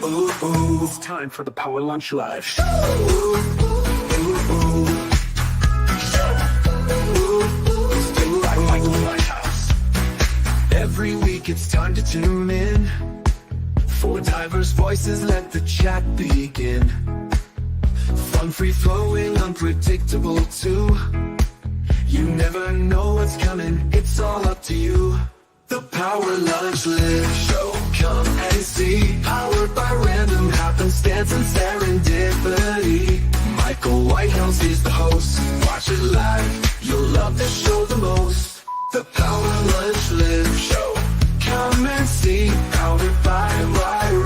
Ooh, ooh, it's time for the Power Lunch Live Show. Ooh, ooh, ooh. Like the Whitehouse. Every week it's time to tune in. For diverse voices, let the chat begin. Fun, free-flowing, unpredictable too. You never know what's coming, it's all up to you. The Power Lunch Live Show, come and see. Powered by random happenstance and serendipity. Michael Whitehouse is the host. Watch it live, you'll love the show the most. The Power Lunch Live Show, come and see. Powered by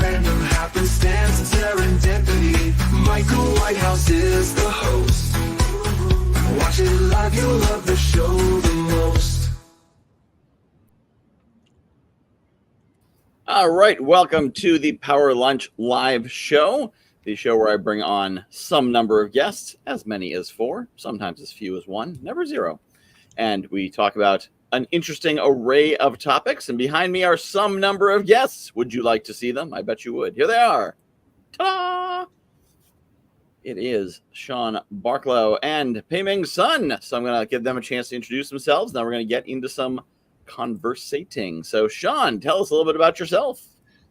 random happenstance and serendipity. Michael Whitehouse is the host. Watch it live, you'll love the show the most. All right, welcome to the Power Lunch Live Show, the show where I bring on some number of guests, as many as 4, sometimes as few as 1, never 0. And we talk about an interesting array of topics, and behind me are some number of guests. Would you like to see them? I bet you would. Here they are. Ta-da! It is Shawn Barklow and Peiming Sun. So I'm going to give them a chance to introduce themselves. Now we're going to get into some conversating. So Shawn, tell us a little bit about yourself.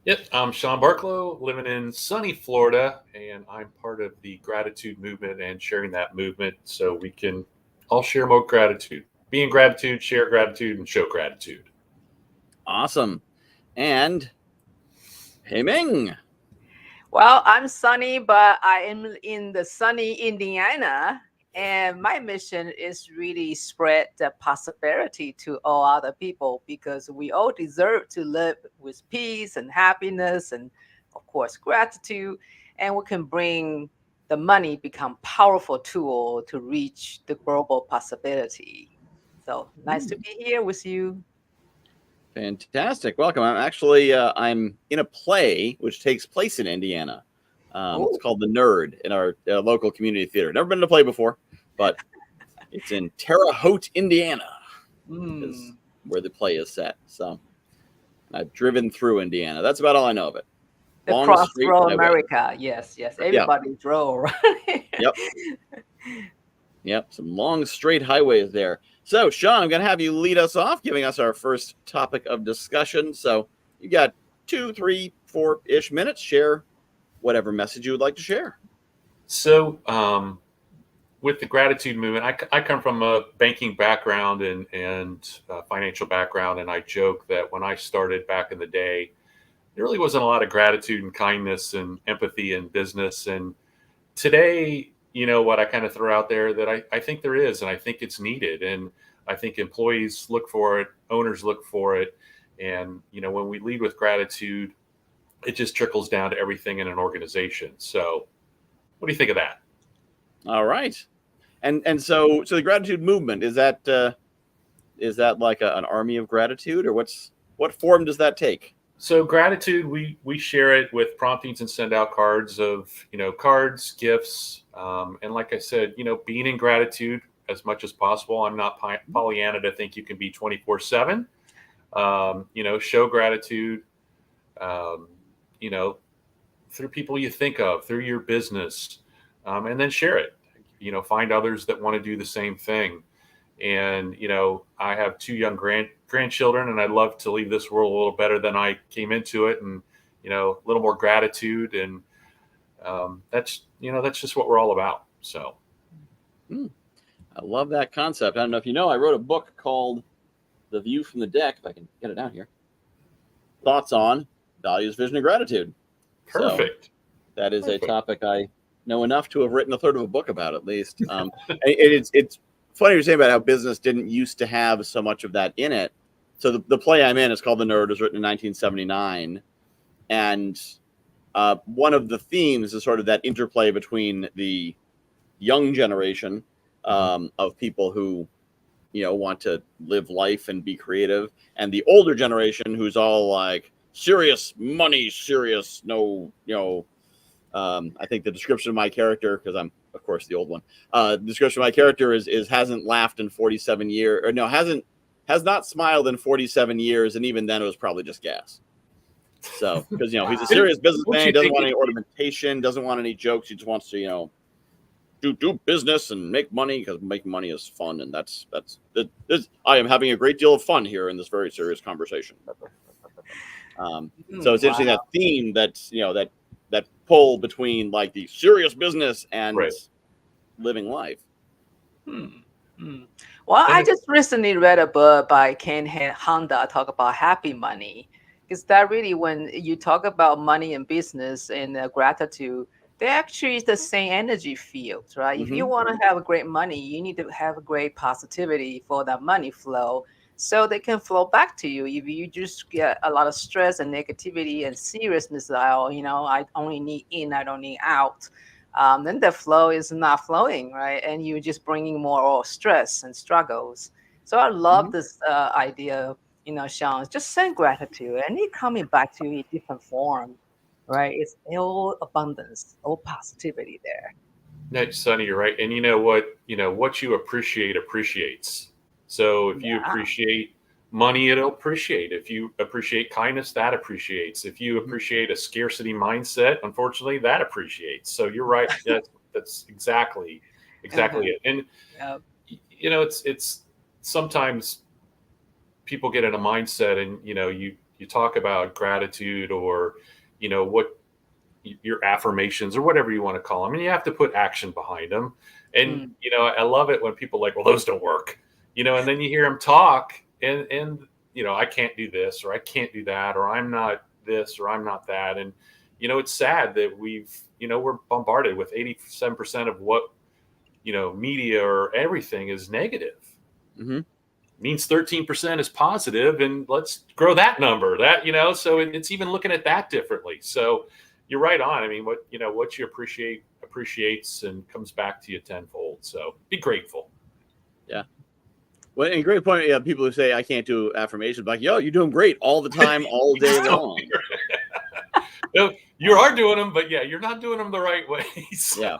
Yep, I'm Shawn Barklow, living in sunny Florida, and I'm part of the gratitude movement and sharing that movement so we can all share more gratitude. Be in gratitude, share gratitude, and show gratitude. Awesome. And Peiming. Well, I'm Sunny, but I am in the sunny Indiana, and my mission is really spread the prosperity to all other people because we all deserve to live with peace and happiness and, of course, gratitude, and we can bring the money become powerful tool to reach the global prosperity. So nice to be here with you. Fantastic. Welcome. I'm actually, I'm in a play which takes place in Indiana. It's called The Nerd in our local community theater. Never been to a play before, but it's in Terre Haute, Indiana, is where the play is set. So I've driven through Indiana. That's about all I know of it. The Crossroad America. Yes. Everybody drove, right? Yep. Some long, straight highways there. So, Shawn, I'm going to have you lead us off, giving us our first topic of discussion. So you got 2, 3, 4-ish minutes. Share whatever message you would like to share. So with the gratitude movement, I come from a banking background and financial background, and I joke that when I started back in the day, there really wasn't a lot of gratitude and kindness and empathy in business. And today, you know what I kind of throw out there that I think there is, and I think it's needed. And I think employees look for it, owners look for it. And, you know, when we lead with gratitude, it just trickles down to everything in an organization. So what do you think of that? All right. And so the gratitude movement, is that like an army of gratitude, or what form does that take? So gratitude, we share it with promptings and send out cards of, you know, cards, gifts. And like I said, you know, being in gratitude as much as possible. I'm not Pollyanna to think you can be 24/7. You know, show gratitude, you know, through people you think of, through your business, and then share it. You know, find others that want to do the same thing. And, you know, I have 2 young grandchildren, and I'd love to leave this world a little better than I came into it. And, you know, a little more gratitude. And that's just what we're all about. So. I love that concept. I don't know if you know, I wrote a book called The View from the Deck, if I can get it down here. Thoughts on values, vision, and gratitude. Perfect. So that is a topic I know enough to have written a third of a book about, at least. It's funny you're saying about how business didn't used to have so much of that in it. So the play I'm in is called The Nerd. It was written in 1979. And one of the themes is sort of that interplay between the young generation of people who, you know, want to live life and be creative, and the older generation who's all like serious money, serious, no, you know, I think the description of my character, because I'm, of course, the old one, the description of my character is hasn't laughed in 47 years, or no, has not smiled in 47 years, and even then it was probably just gas. So, because he's a serious businessman, he doesn't want any ornamentation, doesn't want any jokes. He just wants to do business and make money, because making money is fun, and that's I am having a great deal of fun here in this very serious conversation. So it's interesting, that theme, that's that pull between like the serious business and living life. Well, I just recently read a book by Ken Honda talk about happy money, because that really, when you talk about money and business and gratitude, they're actually the same energy fields, right? If you want to have a great money, you need to have a great positivity for that money flow, so they can flow back to you. If you just get a lot of stress and negativity and seriousness, I only need in, I don't need out, then the flow is not flowing, right? And you're just bringing more stress and struggles. So I love this idea, Shawn, just send gratitude and it coming back to you in different form, right? It's all abundance, all positivity there. No, Sonny, you're right. And what you appreciate appreciates. So if you appreciate money, it'll appreciate. If you appreciate kindness, that appreciates. If you appreciate a scarcity mindset, unfortunately, that appreciates. So you're right. That's exactly it. And it's sometimes people get in a mindset, and you talk about gratitude, or what your affirmations, or whatever you want to call them, and you have to put action behind them. And I love it when people are like, well, those don't work. And then you hear them talk, and I can't do this, or I can't do that, or I'm not this, or I'm not that. And it's sad that we're bombarded with 87% of what media or everything is negative. Means 13% is positive, and let's grow that number. So it's even looking at that differently. So you're right on. I mean, what you appreciate appreciates and comes back to you tenfold. So be grateful. Yeah. Well, and great point. Yeah, people who say I can't do affirmations, like, yo, you're doing great all the time, all day long. You are doing them, but you're not doing them the right way. So.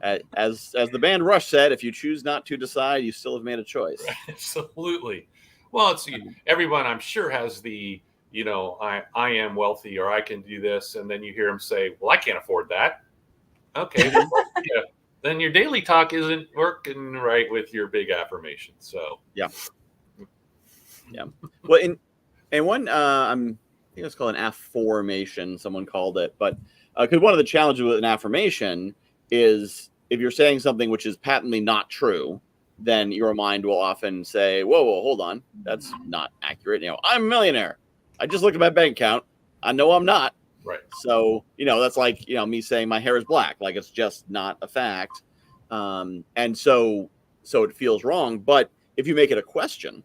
Yeah. As the band Rush said, if you choose not to decide, you still have made a choice. Absolutely. Well, everyone, I'm sure, has the I am wealthy, or I can do this, and then you hear them say, well, I can't afford that. Okay. Then your daily talk isn't working right with your big affirmation. So yeah. Well, and one I think it's called an affirmation, someone called it, but because one of the challenges with an affirmation is if you're saying something which is patently not true, then your mind will often say, whoa, hold on, that's not accurate. I'm a millionaire. I just looked at my bank account. I know I'm not. Right. So, that's like, me saying my hair is black, like it's just not a fact. And so it feels wrong. But if you make it a question,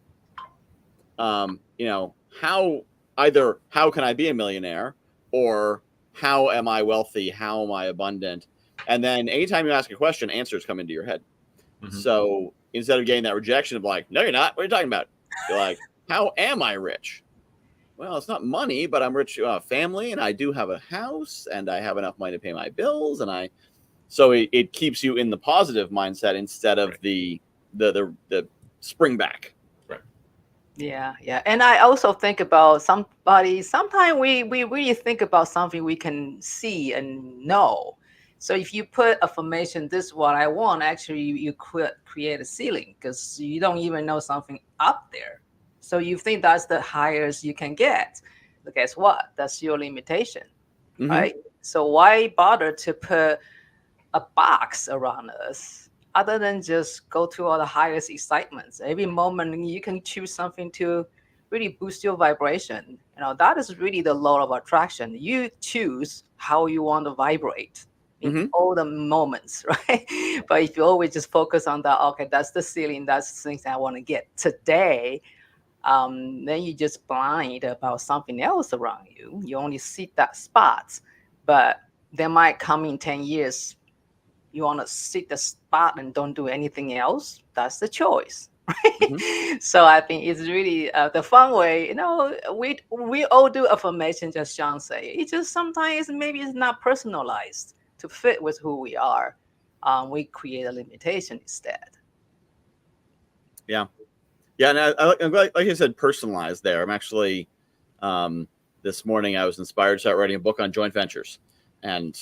how can I be a millionaire, or how am I wealthy? How am I abundant? And then anytime you ask a question, answers come into your head. So instead of getting that rejection of like, no, you're not, what are you talking about? You're like, how am I rich? Well, it's not money, but I'm rich, family, and I do have a house, and I have enough money to pay my bills, and so it keeps you in the positive mindset instead of the spring back. Right. Yeah. And I also think about sometimes we really think about something we can see and know. So if you put affirmation, this is what I want, actually you create a ceiling, because you don't even know something up there. So you think that's the highest you can get. But guess what? That's your limitation, right? So why bother to put a box around us other than just go to all the highest excitements? Every moment you can choose something to really boost your vibration. That is really the law of attraction. You choose how you want to vibrate in all the moments, right? But if you always just focus on that, okay, that's the ceiling, that's the things I want to get today, then you're just blind about something else around you. You only see that spot, but they might come in 10 years. You want to sit the spot and don't do anything else. That's the choice, right? So I think it's really the fun way. We all do affirmation, just Shawn say. It just sometimes maybe it's not personalized to fit with who we are. We create a limitation instead. Yeah. Yeah, and I'm glad, like I said, personalized there. I'm actually, the this morning I was inspired to start writing a book on joint ventures. And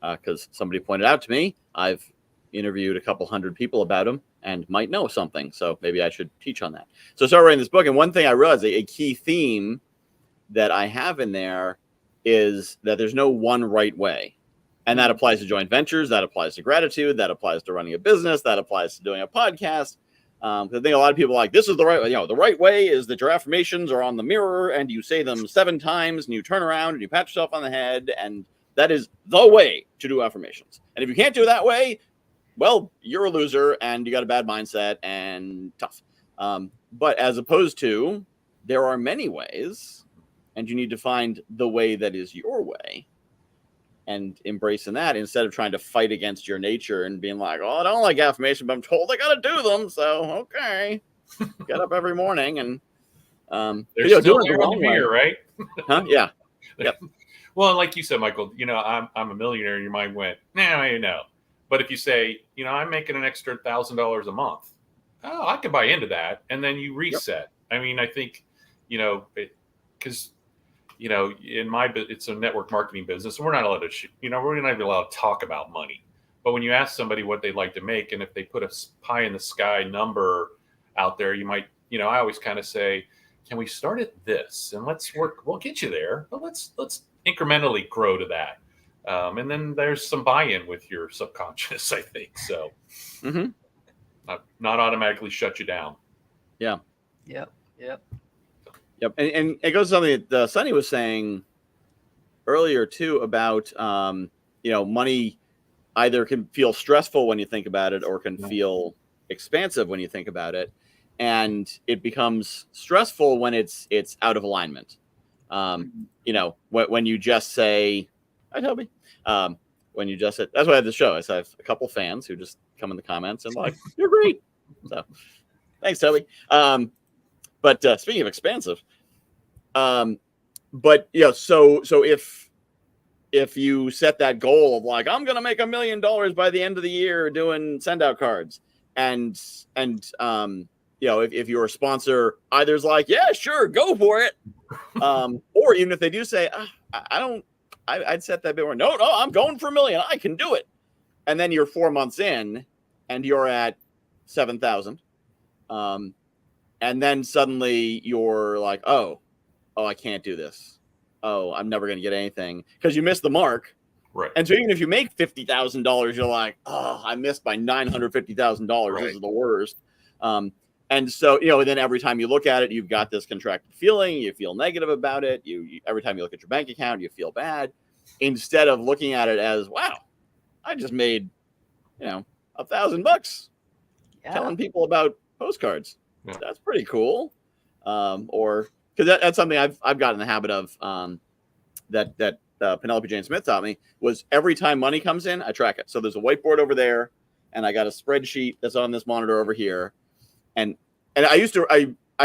because somebody pointed out to me, I've interviewed a couple hundred people about them and might know something. So maybe I should teach on that. So I started writing this book. And one thing I realized, a key theme that I have in there is that there's no one right way. And that applies to joint ventures. That applies to gratitude. That applies to running a business. That applies to doing a podcast. I think a lot of people are like, this is the right way. The right way is that your affirmations are on the mirror and you say them 7 times and you turn around and you pat yourself on the head. And that is the way to do affirmations. And if you can't do it that way, well, you're a loser and you got a bad mindset and tough. But as opposed to, there are many ways, and you need to find the way that is your way. And embracing that instead of trying to fight against your nature and being like, oh, I don't like affirmation, but I'm told I got to do them. So, okay. Get up every morning and there's still there on the mirror, right? Huh? Yeah. Yep. Well, like you said, Michael, I'm a millionaire. Your mind went, no. But if you say, I'm making an extra $1,000 a month. Oh, I could buy into that. And then you reset. Yep. I mean, I think, because in it's a network marketing business, and we're not allowed to, we're not even allowed to talk about money. But when you ask somebody what they'd like to make, and if they put a pie in the sky number out there, you might, I always kind of say, can we start at this and let's work? We'll get you there, but let's incrementally grow to that. And then there's some buy-in with your subconscious, I think. So, not automatically shut you down. Yeah. Yep. Yep. And it goes to something that Sonny was saying earlier too about, money either can feel stressful when you think about it or can feel expansive when you think about it. And it becomes stressful when it's out of alignment. When you just say, hi, Toby. When you just said, that's why I had the show. I have a couple fans who just come in the comments and like, you're great. So thanks, Toby. But speaking of expansive, so if you set that goal of like, I'm going to make $1 million by the end of the year doing SendOutCards, and if your sponsor either is like, yeah, sure, go for it, or even if they do say, I'd set that bit where no, I'm going for $1 million, I can do it, and then you're 4 months in and you're at 7,000. And then suddenly you're like, oh, I can't do this. Oh, I'm never going to get anything because you missed the mark. Right. And so even if you make $50,000, you're like, oh, I missed by $950,000. Right. This is the worst. And so, then every time you look at it, you've got this contracted feeling. You feel negative about it. Every time you look at your bank account, you feel bad. Instead of looking at it as, wow, I just made, $1,000 telling people about postcards. Yeah. That's pretty cool. Or because that's something I've gotten in the habit of that Penelope Jane Smith taught me was every time money comes in, I track it. So there's a whiteboard over there, and I got a spreadsheet that's on this monitor over here, and I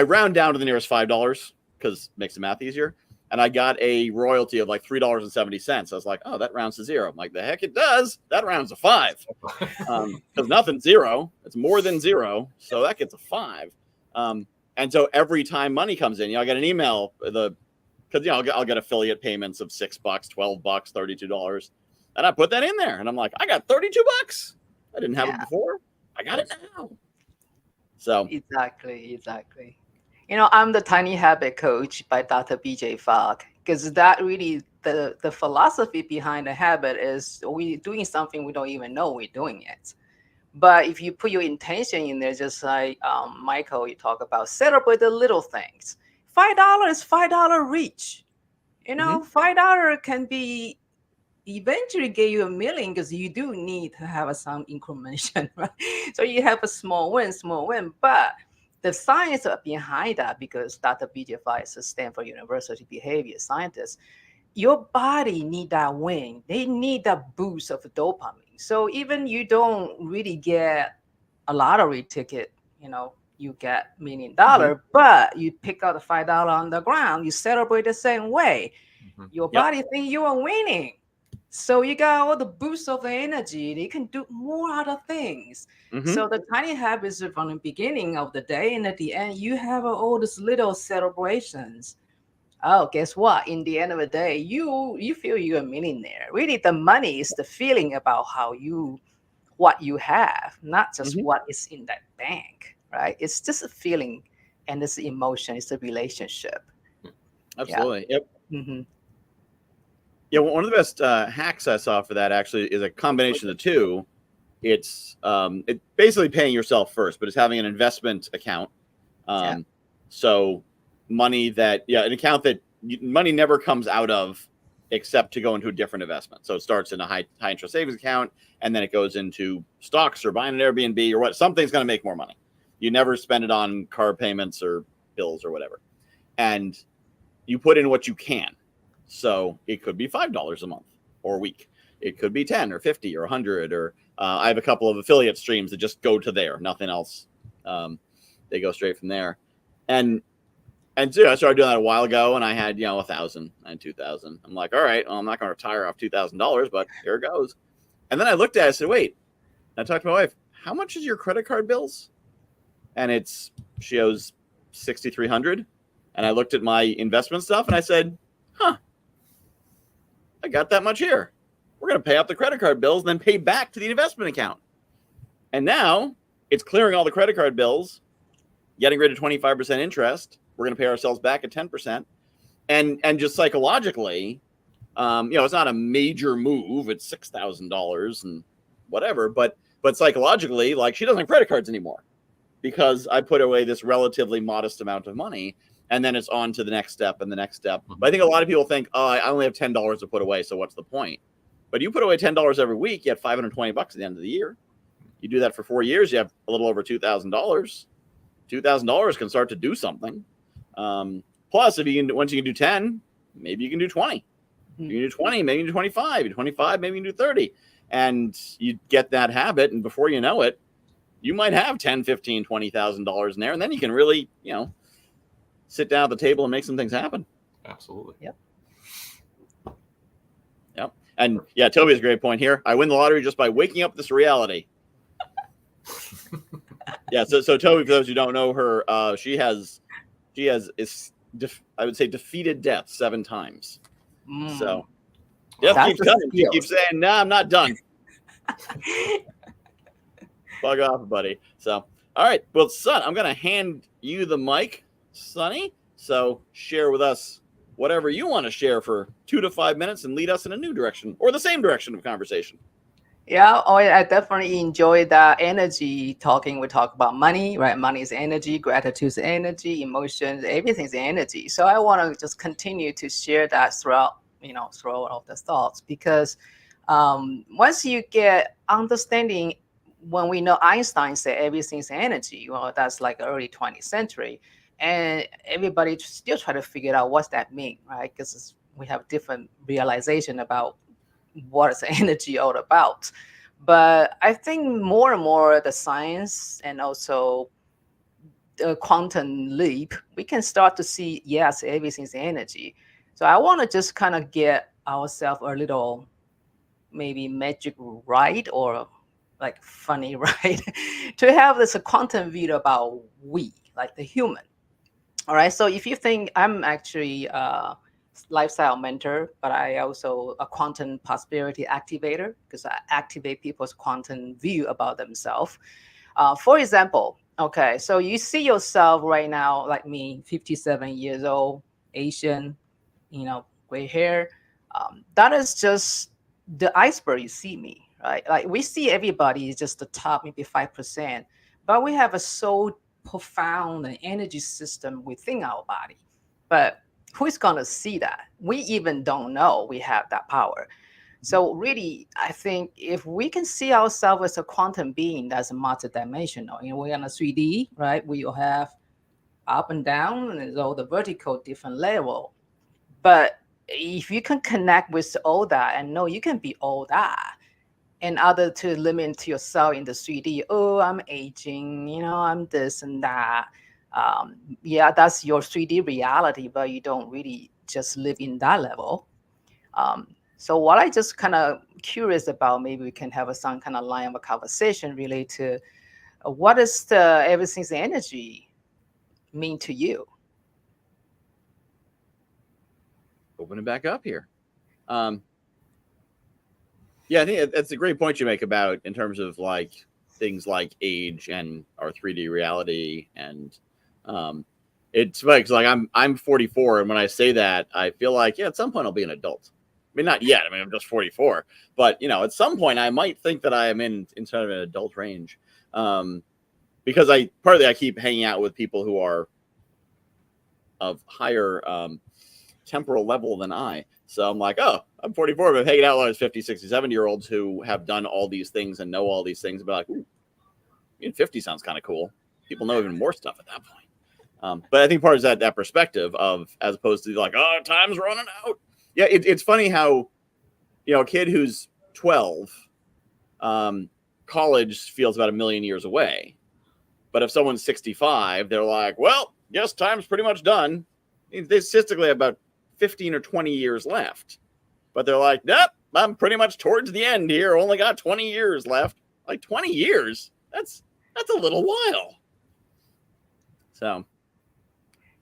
round down to the nearest $5 because it makes the math easier. And I got a royalty of like $3.70. I was like, oh, that rounds to zero. I'm like, the heck it does. That rounds to 5. Because nothing's zero. It's more than zero. So that gets a 5. And so every time money comes in, I get an email, because I'll get affiliate payments of $6, $12, $32. And I put that in there. And I'm like, I got $32. I didn't have it before. I got it now. So exactly. I'm the Tiny Habit Coach by Dr. BJ Fogg, because that really, the philosophy behind the habit is we're doing something we don't even know we're doing it. But if you put your intention in there, just like Michael, you talk about, celebrate the little things. $5 is $5 reach. $5 can be eventually get you $1 million because you do need to have some incrementation, right? So you have a small win, but the science behind that, because Dr. BJ Fogg is a Stanford University behavior scientist, your body need that win. They need that boost of dopamine. So even you don't really get a lottery ticket, you get $1 million, but you pick out the $5 on the ground, you celebrate the same way. Your body think you are winning. So you got all the boost of the energy. They can do more other things. So the tiny habits from the beginning of the day and at the end, you have all these little celebrations. Oh, guess what? In the end of the day, you feel you're a millionaire. Really, the money is the feeling about what you have, not just Mhm. what is in that bank, right? It's just a feeling and it's the emotion, it's a relationship. Yeah. Absolutely. Yep. Hmm. Yeah. One of the best hacks I saw for that actually is a combination of the two. It basically paying yourself first, but it's having an investment account. Yeah. So money an account that money never comes out of except to go into a different investment. So it starts in a high interest savings account, and then it goes into stocks or buying an Airbnb or what. Something's going to make more money. You never spend it on car payments or bills or whatever. And you put in what you can. So it could be $5 a month or a week. It could be 10 or 50 or 100. Or I have a couple of affiliate streams that just go to there, nothing else. They go straight from there. And so I started doing that a while ago, and I had 1,000 and 2,000. I'm like, all right, well, I'm not going to retire off $2,000, but here it goes. And then I looked at it, I said, wait. I talked to my wife. How much is your credit card bills? And she owes $6,300. And I looked at my investment stuff, and I said, huh, I got that much here. We're going to pay off the credit card bills and then pay back to the investment account. And now it's clearing all the credit card bills, getting rid of 25% interest. We're going to pay ourselves back at 10%. And just psychologically, it's not a major move. It's $6,000 and whatever. But psychologically, like, she doesn't have credit cards anymore because I put away this relatively modest amount of money. And then it's on to the next step and the next step. But I think a lot of people think, oh, I only have $10 to put away, so what's the point? But you put away $10 every week, you have $520 at the end of the year. You do that for 4 years, you have a little over $2,000. $2,000 can start to do something. Plus, once you can do 10, maybe you can do 20. You can do 20, maybe you can do 25. You do 25, maybe you can do 30. And you get that habit, and before you know it, you might have $10,000, $15,000, $20,000 in there, and then you can really, sit down at the table and make some things happen. Absolutely. Yep. And yeah, Toby has a great point here. I win the lottery just by waking up this reality. Yeah. So Toby, for those who don't know her, she has I would say defeated death 7 times. So death keeps coming. She keeps saying, "No, I'm not done." Bug off, buddy. So, all right. Well, son, I'm going to hand you the mic, Sonny. So share with us whatever you want to share for 2 to 5 minutes and lead us in a new direction or the same direction of conversation. Yeah, I definitely enjoy that energy talking. We talk about money, right? Money is energy, gratitude is energy, emotions, everything's energy. So I want to just continue to share that throughout all the thoughts, because once you get understanding, when we know Einstein said everything's energy, well, that's like early 20th century. And everybody still try to figure out what's that mean, right? Because we have different realization about what is energy all about. But I think more and more the science and also the quantum leap, we can start to see, yes, everything's energy. So I want to just kind of get ourselves a little maybe magic right, or like funny right, to have this quantum view about we, like the human. All right. So if you think I'm actually a lifestyle mentor, but I also a quantum prosperity activator, because I activate people's quantum view about themselves. For example, okay, so you see yourself right now, like me, 57 years old, Asian, gray hair. That is just the iceberg. You see me, right? Like we see everybody is just the top, maybe 5%, but we have a so profound and energy system within our body. But who's going to see that? We even don't know we have that power. So really, I think if we can see ourselves as a quantum being that's multidimensional, we're on a 3D, right? We will have up and down, and there's all the vertical different level. But if you can connect with all that and know you can be all that, and other to limit to yourself in the 3D, oh, I'm aging, I'm this and that. Yeah, that's your 3D reality, but you don't really just live in that level. So what I just kind of curious about, maybe we can have some kind of line of a conversation related to what is the everything's energy mean to you? open it back up here. Yeah, I think that's a great point you make about in terms of like things like age and our 3D reality. And it's funny because like I'm 44, and when I say that, I feel like, yeah, at some point I'll be an adult. I mean, not yet. I mean, I'm just 44, but you know, at some point I might think that I am in sort of an adult range, because partly I keep hanging out with people who are of higher temporal level than I. So I'm like, oh, I'm 44, but I'm hanging out with those 50, 60, 70-year-olds who have done all these things and know all these things. But like, ooh, 50 sounds kind of cool. People know even more stuff at that point. But I think part of that perspective of, as opposed to like, oh, time's running out. Yeah, it's funny how, you know, a kid who's 12, college feels about a million years away. But if someone's 65, they're like, well, yes, time's pretty much done. They statistically have about 15 or 20 years left. But they're like, nope, I'm pretty much towards the end here. Only got 20 years left. Like 20 years? That's a little while. So.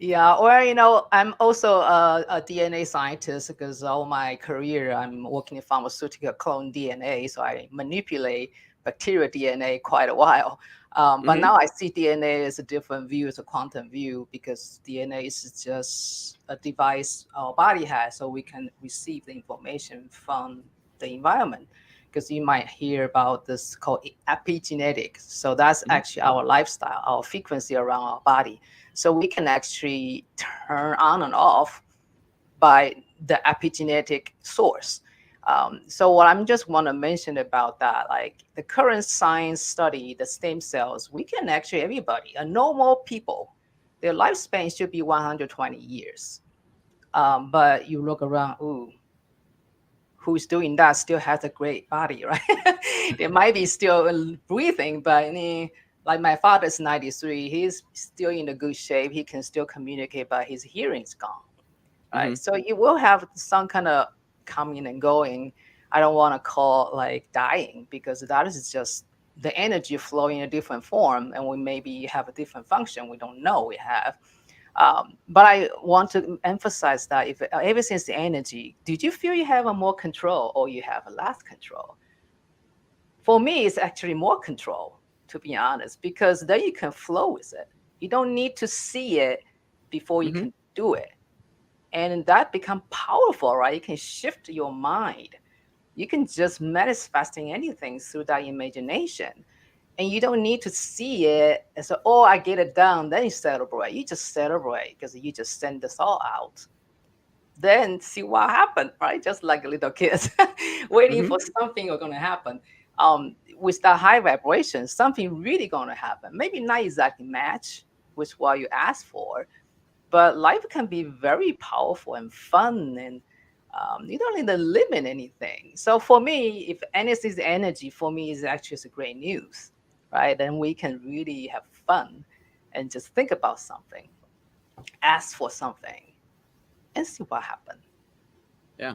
Yeah, or you know, I'm also a DNA scientist because all my career I'm working in pharmaceutical clone DNA, so I manipulate bacterial DNA quite a while. But now I see DNA as a different view, as a quantum view, because DNA is just a device our body has, so we can receive the information from the environment. Because you might hear about this called epigenetics. So that's actually our lifestyle, our frequency around our body. So we can actually turn on and off by the epigenetic source. So what I'm just want to mention about that, like the current science study, the stem cells, we can actually, everybody, a normal people, their lifespan should be 120 years. But you look around, ooh, who's doing that still has a great body, right? They might be still breathing, but like my father's 93, he's still in a good shape. He can still communicate, but his hearing's gone, right? So you will have some kind of coming and going. I don't want to call like dying, because that is just the energy flowing in a different form, and we maybe have a different function we don't know we have. But I want to emphasize that if everything's the energy, did you feel you have a more control or you have a less control? For me, it's actually more control, to be honest, because then you can flow with it. You don't need to see it before you can do it. And that becomes powerful, right? You can shift your mind. You can just manifesting anything through that imagination. And you don't need to see it and say, oh, I get it done. Then you celebrate. You just celebrate because you just send the thought out. Then see what happened, right? Just like little kids waiting for something going to happen. With that high vibration, something really going to happen. Maybe not exactly match with what you asked for, but life can be very powerful and fun, and you don't need to limit anything. So for me, if anything's energy, for me is actually a great news, right? Then we can really have fun and just think about something, ask for something, and see what happens. Yeah,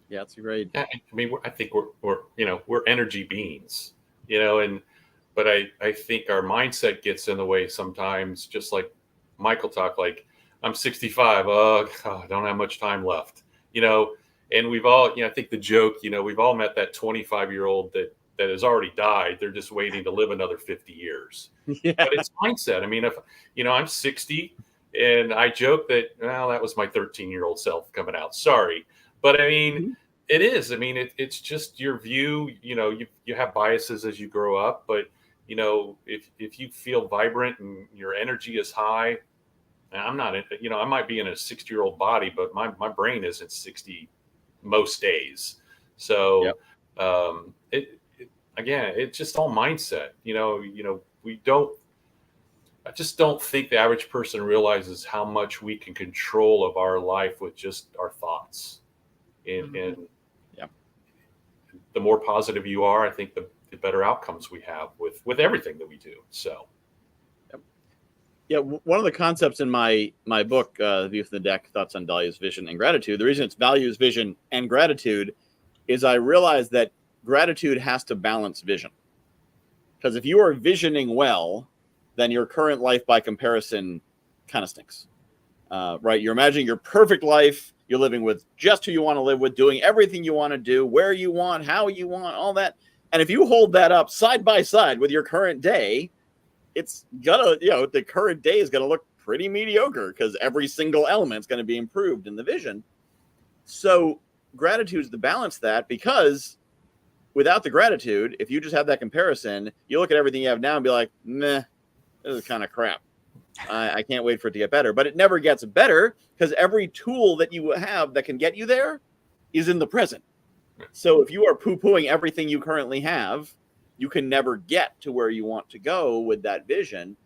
that's great. I mean, I think we're energy beings, but I think our mindset gets in the way sometimes. Just like Michael talked, like I'm 65. Oh God, I don't have much time left, And we've all, I think the joke, we've all met that 25-year-old that has already died. They're just waiting to live another 50 years. Yeah. But it's mindset. I mean, if I'm 60 and I joke that, well, that was my 13-year-old self coming out. Sorry. But I mean, it is. I mean, it's just your view. You have biases as you grow up, but if you feel vibrant and your energy is high, and I'm not, I might be in a 60-year-old body, but my brain isn't 60 most days. So again, it's just all mindset. I just don't think the average person realizes how much we can control of our life with just our thoughts. And the more positive you are, I think the better outcomes we have with everything that we do. So. Yeah, one of the concepts in my book, The View from the Deck, Thoughts on Values, Vision, and Gratitude, the reason it's values, vision, and gratitude is I realized that gratitude has to balance vision. Because if you are visioning well, then your current life by comparison kind of stinks. Right? You're imagining your perfect life. you're living with just who you want to live with, doing everything you want to do, where you want, how you want, all that. And if you hold that up side by side with your current day, it's gonna, the current day is gonna look pretty mediocre because every single element's gonna be improved in the vision. So gratitude is to balance that, because without the gratitude, if you just have that comparison, you look at everything you have now and be like, meh, this is kind of crap. I can't wait for it to get better. But it never gets better because every tool that you have that can get you there is in the present. So if you are poo-pooing everything you currently have, you can never get to where you want to go with that vision.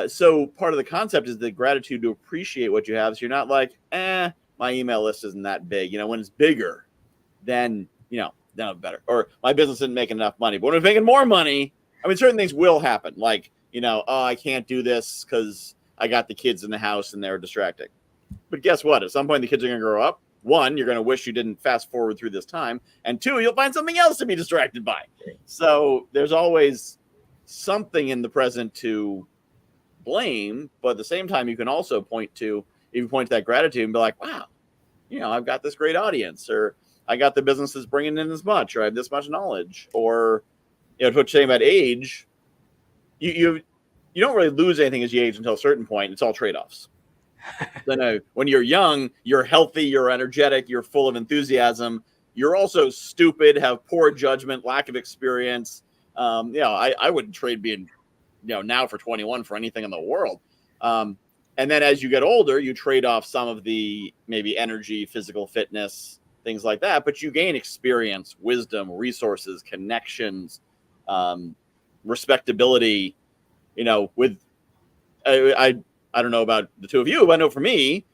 So part of the concept is the gratitude to appreciate what you have. So you're not like, my email list isn't that big. When it's bigger, then it's better. Or my business isn't making enough money. But when it's making more money, certain things will happen. Like, I can't do this because I got the kids in the house and they're distracting. But guess what? At some point, the kids are going to grow up. One, you're going to wish you didn't fast forward through this time. And two, you'll find something else to be distracted by. So there's always something in the present to blame. But at the same time, you can also point to that gratitude and be like, wow, I've got this great audience, or I got the business that's bringing in this much, or I have this much knowledge, or, to what you're saying about age, you don't really lose anything as you age until a certain point. It's all trade-offs. Then when you're young, you're healthy, you're energetic, you're full of enthusiasm. You're also stupid, have poor judgment, lack of experience. I wouldn't trade being, now for 21 for anything in the world. And then as you get older, you trade off some of the maybe energy, physical fitness, things like that. But you gain experience, wisdom, resources, connections, respectability. With I don't know about the two of you, but I know for me,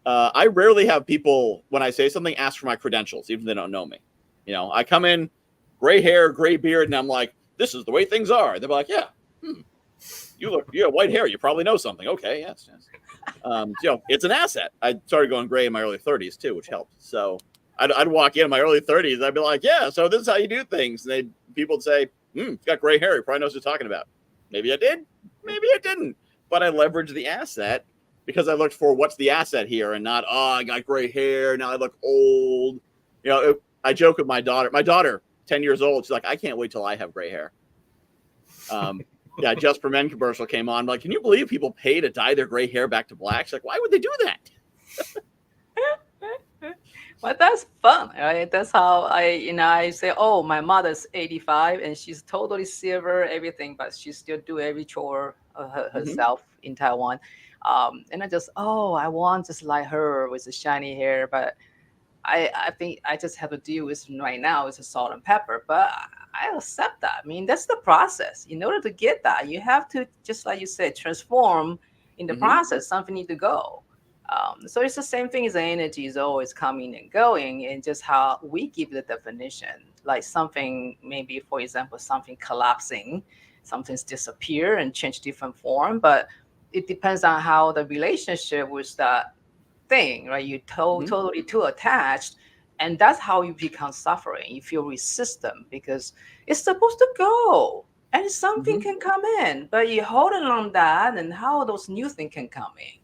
I rarely have people, when I say something, ask for my credentials, even if they don't know me. I come in, gray hair, gray beard, and I'm like, this is the way things are. They're like, yeah, you have white hair. You probably know something. Okay, yes. It's an asset. I started going gray in my early 30s too, which helped. So I'd walk in my early 30s. I'd be like, yeah, so this is how you do things. And people would say, he's got gray hair. He probably knows what he's talking about. Maybe I did. Maybe I didn't. But I leveraged the asset because I looked for what's the asset here, and not, I got gray hair, now I look old. I joke with my daughter. My daughter, 10 years old, she's like, I can't wait till I have gray hair. Just for Men commercial came on. I'm like, can you believe people pay to dye their gray hair back to black? She's like, why would they do that? But that's fun, right? That's how I say, oh, my mother's 85 and she's totally silver, everything, but she still do every chore herself in Taiwan. And I just, I want just like her with the shiny hair, but I think I just have to deal with right now with the salt and pepper. But I accept that. That's the process. In order to get that, you have to, just like you said, transform in the process. Something need to go. So it's the same thing as the energy is always coming and going, and just how we give the definition. Like something, maybe, for example, something collapsing, something's disappear and change different form. But it depends on how the relationship with that thing, right? You totally too attached, and that's how you become suffering. You feel resistant because it's supposed to go, and something can come in, but you're holding on that, and how those new things can come in.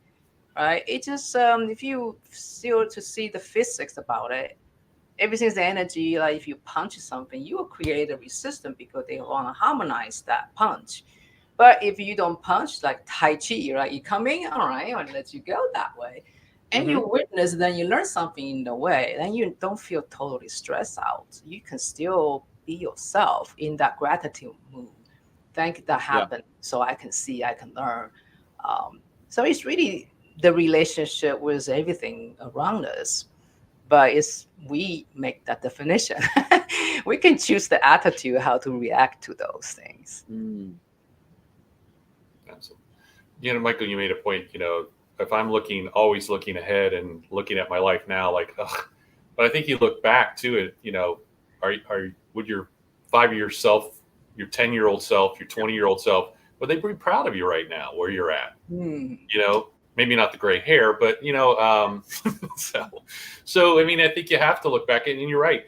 Right? It just if you still to see the physics about it, everything's energy. Like if you punch something, you will create a resistance because they want to harmonize that punch. But if you don't punch, like Tai Chi, right? You come in, all right, I'll let you go that way, and you witness, then you learn something in the way. Then you don't feel totally stressed out. You can still be yourself in that gratitude mood. Thank that happened, so I can see, I can learn. So it's really the relationship with everything around us, but we make that definition. We can choose the attitude, how to react to those things. Absolutely. Michael, you made a point, if I'm always looking ahead and looking at my life now, like, but I think you look back to it, would your 5-year self, your 10-year-old self, your 20-year-old self, would they be proud of you right now where you're at? Maybe not the gray hair, but so I think you have to look back, and you're right.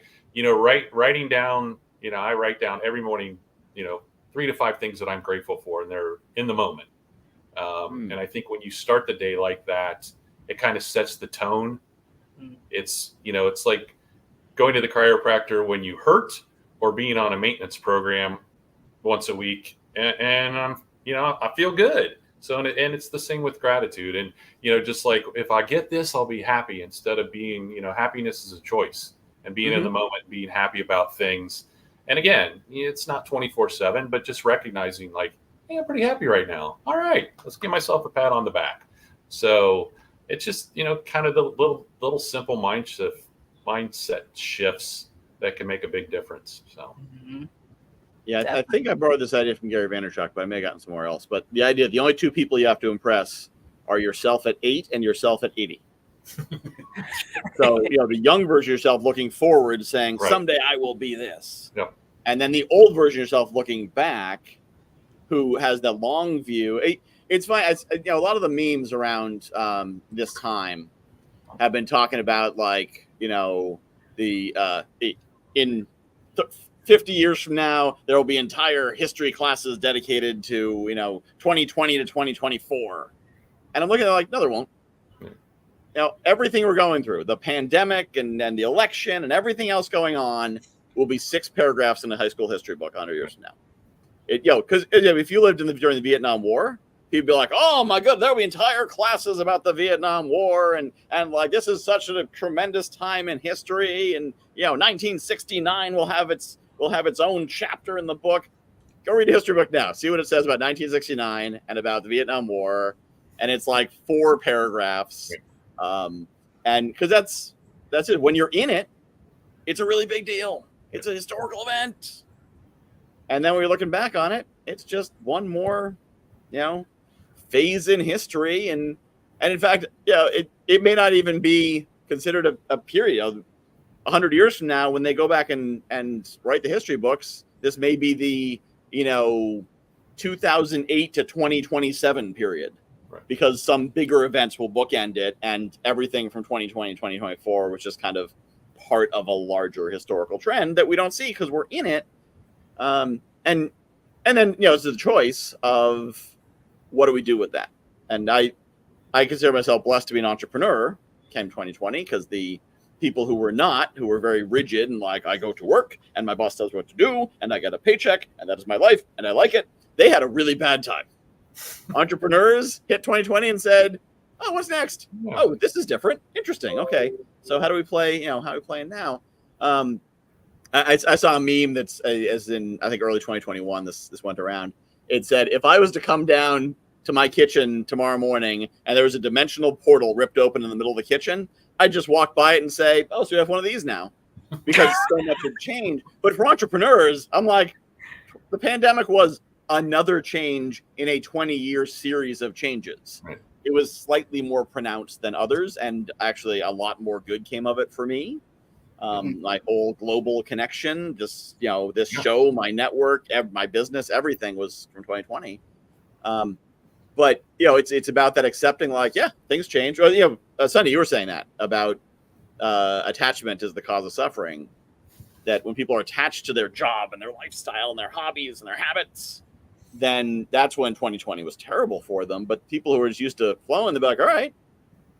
Writing down. I write down every morning. 3 to 5 things that I'm grateful for, and they're in the moment. And I think when you start the day like that, it kind of sets the tone It's, it's like going to the chiropractor when you hurt, or being on a maintenance program once a week, and I'm, I feel good. So, and it's the same with gratitude. And, just like, if I get this, I'll be happy, instead of being, happiness is a choice, and being in the moment, being happy about things. And again, it's not 24/7, but just recognizing like, hey, I'm pretty happy right now. All right, let's give myself a pat on the back. So it's just, kind of the little simple mindset shifts that can make a big difference. So. Yeah, I think I borrowed this idea from Gary Vaynerchuk, but I may have gotten somewhere else. But the idea, the only two people you have to impress are yourself at 8 and yourself at 80. So, the young version of yourself looking forward, saying, someday I will be this. Yep. And then the old version of yourself looking back, who has the long view. It's fine. A lot of the memes around this time have been talking about, like, in 50 years from now, there will be entire history classes dedicated to, 2020 to 2024. And I'm looking at it like, no, there won't. Everything we're going through, the pandemic and the election and everything else going on, will be 6 paragraphs in a high school history book 100 years from now. Because if you lived during the Vietnam War, people be like, oh my God, there'll be entire classes about the Vietnam War, and like, this is such a tremendous time in history, and 1969 will have its own chapter in the book. Go read a history book now. See what it says about 1969 and about the Vietnam War, and it's like 4 paragraphs. And because that's it. When you're in it, it's a really big deal. It's a historical event. And then when you're looking back on it, it's just one more, phase in history. And in fact, it may not even be considered a period. 100 years from now, when they go back and write the history books, this may be the 2008 to 2027 period, because some bigger events will bookend it, and everything from 2020 to 2024, which is kind of part of a larger historical trend that we don't see because we're in it. And then it's the choice of what do we do with that. And I consider myself blessed to be an entrepreneur. Came 2020 because the people who were very rigid and like, I go to work and my boss tells me what to do and I get a paycheck and that is my life and I like it, they had a really bad time. Entrepreneurs hit 2020 and said, oh, what's next? Yeah. Oh, this is different. Interesting. Okay. So how do we play, how are we playing now? I saw a meme that's as in, I think early 2021, this went around. It said, if I was to come down to my kitchen tomorrow morning and there was a dimensional portal ripped open in the middle of the kitchen, I'd just walk by it and say, oh, so we have one of these now, because so much had changed. But for entrepreneurs, I'm like, the pandemic was another change in a 20-year series of changes. Right. It was slightly more pronounced than others, and actually a lot more good came of it for me. My whole global connection, just, this show, my network, my business, everything was from 2020. But, it's about that accepting, like, yeah, things change. Well, Sunny, you were saying that about attachment is the cause of suffering, that when people are attached to their job and their lifestyle and their hobbies and their habits, then that's when 2020 was terrible for them. But people who are just used to flowing, they'll be like, all right,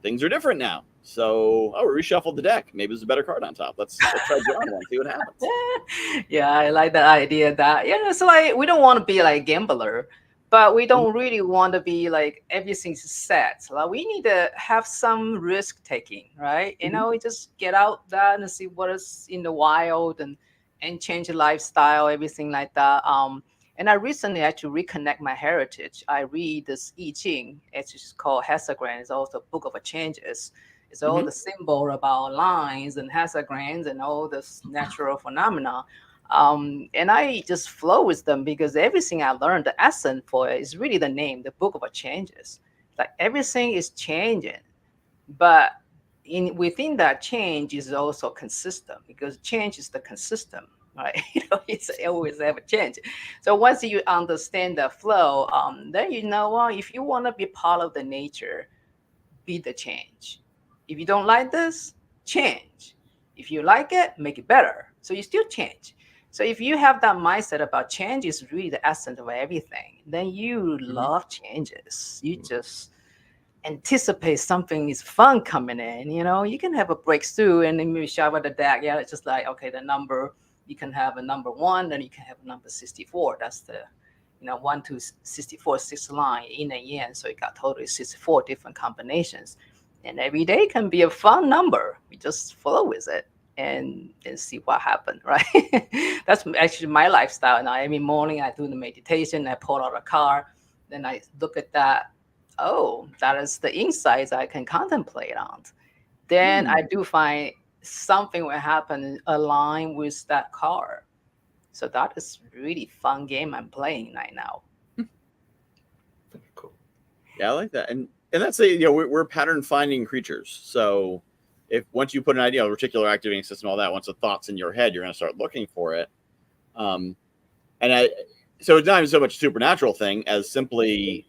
things are different now. So, we reshuffled the deck. Maybe there's a better card on top. Let's try drawing one, see what happens. Yeah, I like the idea that, it's like, we don't want to be like a gambler, but we don't really want to be like everything's set. Like, we need to have some risk taking, right? We just get out there and see what is in the wild and change the lifestyle, everything like that. And I recently had to reconnect my heritage. I read this I Ching. It's just called hexagram. It's also a book of changes. It's all the symbol about lines and hexagrams and all this natural phenomena. And I just flow with them because everything I learned, the essence for it is really the name, the book of changes. Like, everything is changing, but within that change is also consistent, because change is the consistent, right? It's always have a change. So once you understand the flow, then if you want to be part of the nature, be the change. If you don't like this, change. If you like it, make it better. So you still change. So if you have that mindset about change is really the essence of everything, then you love changes. You just anticipate something is fun coming in. You can have a breakthrough and then maybe shower the deck. Yeah, it's just like, okay, the number, you can have a number 1, then you can have a number 64. That's the 1 to 64, 6 line in and yang. So you got totally 64 different combinations. And every day can be a fun number. We just flow with it and see what happens, right? That's actually my lifestyle now. Every morning I do the meditation, I pull out a card, then I look at that. Oh, that is the insights I can contemplate on. Then I do find something will happen align with that card. So that is really fun game I'm playing right now. Cool. Yeah, I like that. And that's we're pattern finding creatures. So if once you put an idea, reticular activating system, all that, once the thought's in your head, you're going to start looking for it. So it's not even so much a supernatural thing as simply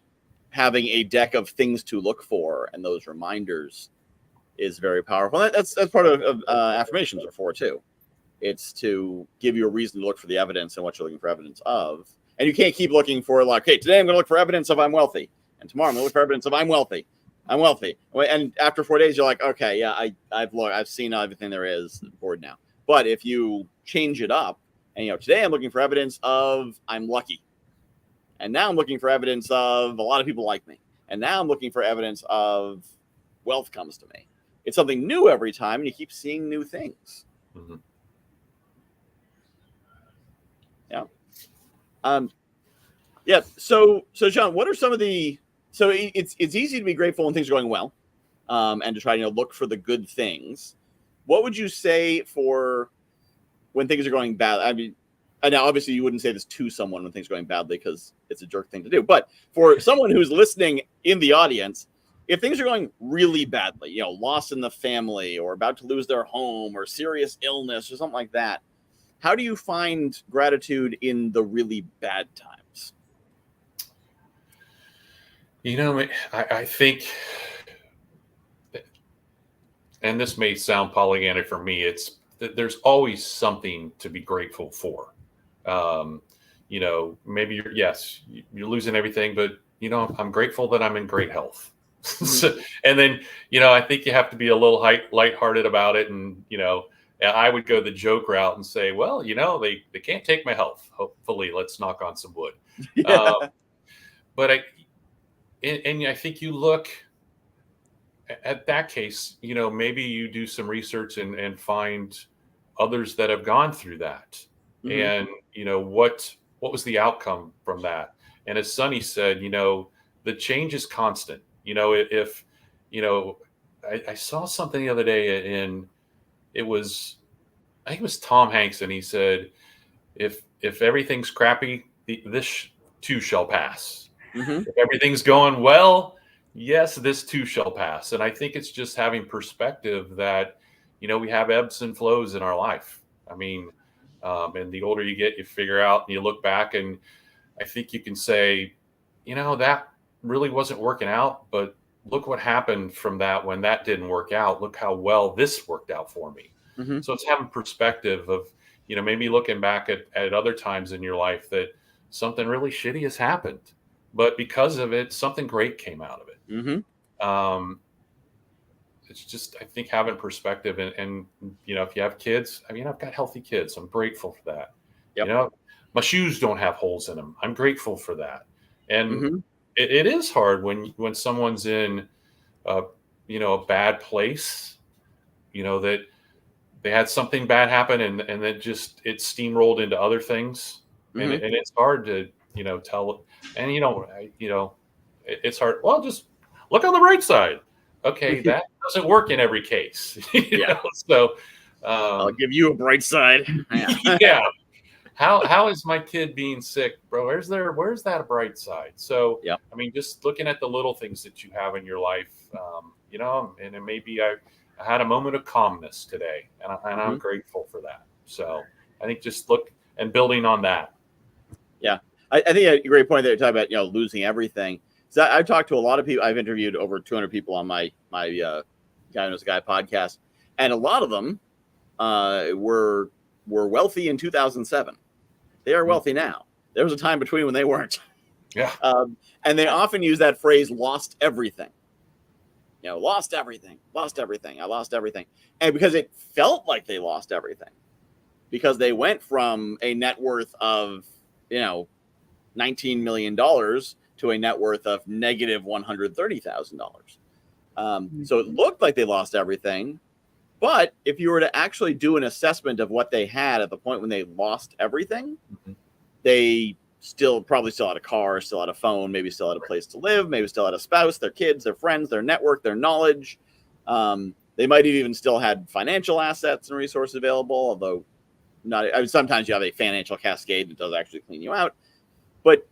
having a deck of things to look for, and those reminders is very powerful. That's part of affirmations are for too. It's to give you a reason to look for the evidence and what you're looking for evidence of. And you can't keep looking for like, hey, today I'm going to look for evidence of I'm wealthy, and tomorrow I'm going to look for evidence of I'm wealthy. I'm wealthy. And after 4 days, you're like, okay, yeah, I've seen everything there is. I'm bored now. But if you change it up, and today I'm looking for evidence of I'm lucky. And now I'm looking for evidence of a lot of people like me. And now I'm looking for evidence of wealth comes to me. It's something new every time, and you keep seeing new things. Mm-hmm. Yeah. So Shawn, what are some of the? So it's easy to be grateful when things are going well, and to try to look for the good things. What would you say for when things are going bad? I mean, now obviously you wouldn't say this to someone when things are going badly because it's a jerk thing to do. But for someone who's listening in the audience, if things are going really badly, loss in the family or about to lose their home or serious illness or something like that, how do you find gratitude in the really bad times? I think, and this may sound Pollyanna for me, it's that there's always something to be grateful for. Maybe you're losing everything, but I'm grateful that I'm in great health. So, and then, I think you have to be a little lighthearted about it. And, I would go the joke route and say, well, they can't take my health. Hopefully, let's knock on some wood. Yeah. But I think you look at that case, maybe you do some research and find others that have gone through that. And, what was the outcome from that? And as Sonny said, the change is constant. If I saw something the other day and I think it was Tom Hanks, and he said, if everything's crappy, this too shall pass. If everything's going well, yes, this too shall pass. And I think it's just having perspective that, we have ebbs and flows in our life. I mean, and the older you get, you figure out and you look back, and I think you can say, that really wasn't working out, but look what happened from that when that didn't work out. Look how well this worked out for me. So it's having perspective of, maybe looking back at other times in your life that something really shitty has happened, but because of it, something great came out of it. It's just, I think, having perspective and if you have kids, I mean, I've got healthy kids. I'm grateful for that. Yep. My shoes don't have holes in them. I'm grateful for that. And it is hard when someone's in, a bad place, that they had something bad happen and then it steamrolled into other things. And it's hard to, tell. And, it's hard. Well, just look on the bright side. Okay, that doesn't work in every case. So I'll give you a bright side. Yeah. How is my kid being sick, bro? Where's that bright side? So, I mean, just looking at the little things that you have in your life, and it maybe I had a moment of calmness today, and I'm grateful for that. So I think just look and building on that. Yeah. I think a great point there. You talk about, losing everything. So I've talked to a lot of people. I've interviewed over 200 people on my Guy Knows a Guy podcast, and a lot of them were wealthy in 2007. They are wealthy now. There was a time between when they weren't. Yeah. And they often use that phrase, lost everything. lost everything. I lost everything. And because it felt like they lost everything, because they went from a net worth of, $19 million to a net worth of negative $130,000. So it looked like they lost everything. But if you were to actually do an assessment of what they had at the point when they lost everything, they probably still had a car, still had a phone, maybe still had a place to live, maybe still had a spouse, their kids, their friends, their network, their knowledge. They might have even still had financial assets and resources available, although sometimes you have a financial cascade that does actually clean you out. But